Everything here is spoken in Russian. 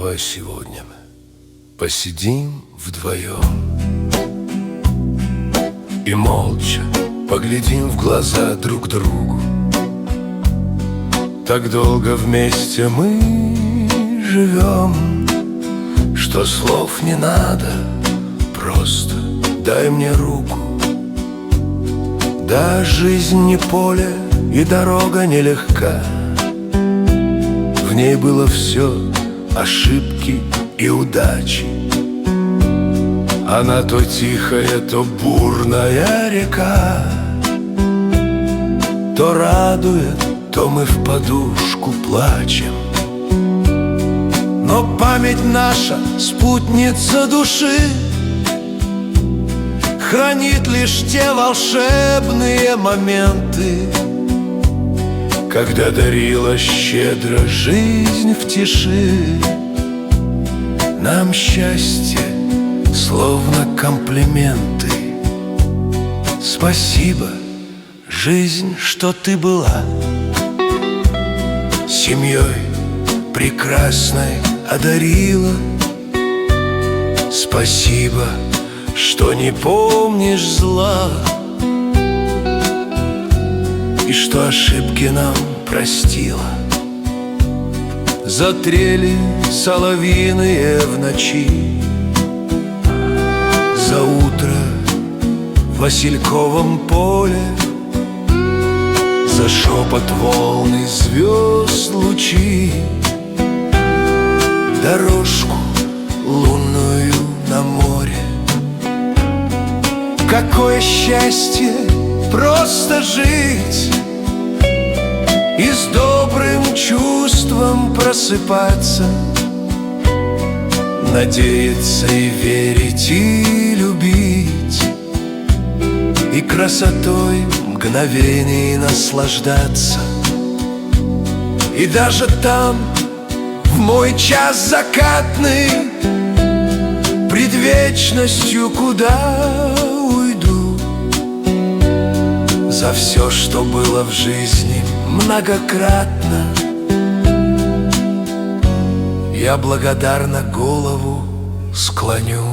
Давай сегодня посидим вдвоем и молча поглядим в глаза друг другу. Так долго вместе мы живем, что слов не надо, просто дай мне руку. Да, жизнь не поле и дорога нелегка, в ней было все, ошибки и удачи. Она то тихая, то бурная река, то радует, то мы в подушку плачем. Но память наша, спутница души, хранит лишь те волшебные моменты, когда дарила щедро жизнь в тиши. Нам счастье словно комплименты. Спасибо, жизнь, что ты была семьей прекрасной одарила. Спасибо, что не помнишь зла, и что ошибки нам простила. Затрели соловьиные в ночи, за утро в васильковом поле, за шепот волны звезд лучи, дорожку лунную на море. Какое счастье просто жить и с добрым чувством просыпаться, надеяться и верить и любить, и красотой мгновений наслаждаться. И даже там, в мой час закатный, пред вечностью куда уйду, за все, что было в жизни многократно, я благодарно голову склоню.